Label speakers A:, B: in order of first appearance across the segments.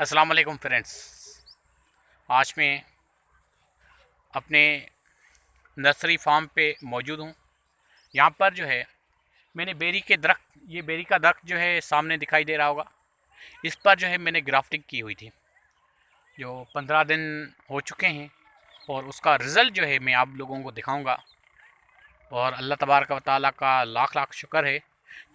A: अस्सलाम वालेकुम फ्रेंड्स। आज मैं अपने नर्सरी फार्म पे मौजूद हूँ। यहाँ पर जो है मैंने बेरी के दरख्त, ये बेरी का दरख्त जो है सामने दिखाई दे रहा होगा, इस पर जो है मैंने ग्राफ्टिंग की हुई थी, जो 15 दिन हो चुके हैं और उसका रिज़ल्ट जो है मैं आप लोगों को दिखाऊंगा। और अल्लाह तबारक व तआला का लाख लाख शुक्र है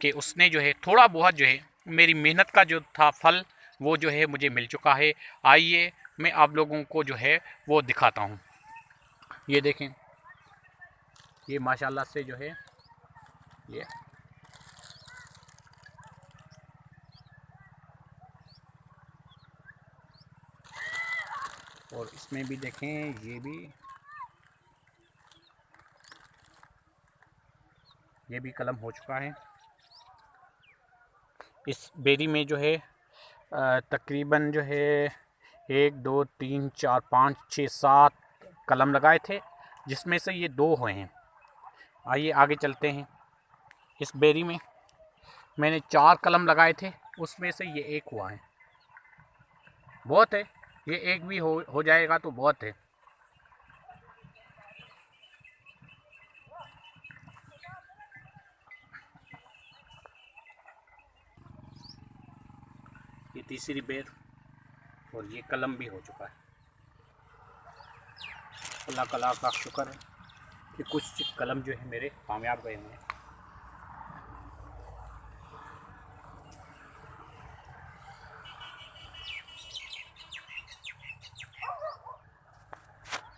A: कि उसने जो है थोड़ा बहुत जो है मेरी मेहनत का जो था फल वो जो है मुझे मिल चुका है। आइए मैं आप लोगों को जो है वो दिखाता हूँ। ये देखें, ये माशाल्लाह से जो है ये और इसमें भी देखें, ये भी कलम हो चुका है। इस बेरी में जो है तकरीबन जो है 1 2 3 4 5 6 7 कलम लगाए थे, जिसमें से ये 2 हुए हैं। आइए आगे चलते हैं। इस बेरी में मैंने 4 कलम लगाए थे, उसमें से ये 1 हुआ है। बहुत है, ये 1 भी हो जाएगा तो बहुत है। ये तीसरी बेर और ये कलम भी हो चुका है। अल्लाह का लाख लाख शुक्र है कि कुछ कलम जो है मेरे कामयाब गए हुए हैं।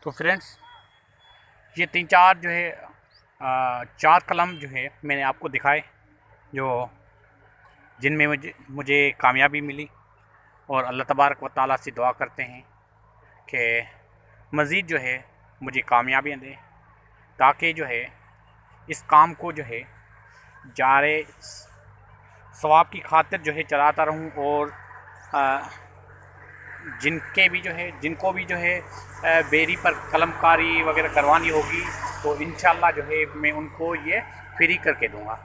A: तो फ्रेंड्स, ये 3-4 जो है 4 कलम जो है मैंने आपको दिखाए, जो जिनमें मुझे कामयाबी मिली। और अल्लाह तबारक व तआला से दुआ करते हैं कि मज़ीद जो है मुझे कामयाबियाँ दें, ताकि जो है इस काम को जो है जारे सवाब की खातिर जो है चलाता रहूं। और जिनको भी जो है बेरी पर कलमकारी वगैरह करवानी होगी तो इंशाल्लाह जो है मैं उनको ये फ्री करके दूंगा।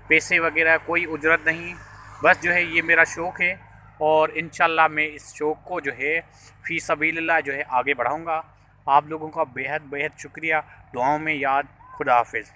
A: पैसे वगैरह कोई उजरत नहीं, बस जो है ये मेरा शौक़ है और इंशाल्लाह मैं इस शौक़ को जो है फ़ी सबीलिल्लाह जो है आगे बढ़ाऊंगा। आप लोगों का बेहद बेहद शुक्रिया। दुआओं में याद। खुदा हाफिज़।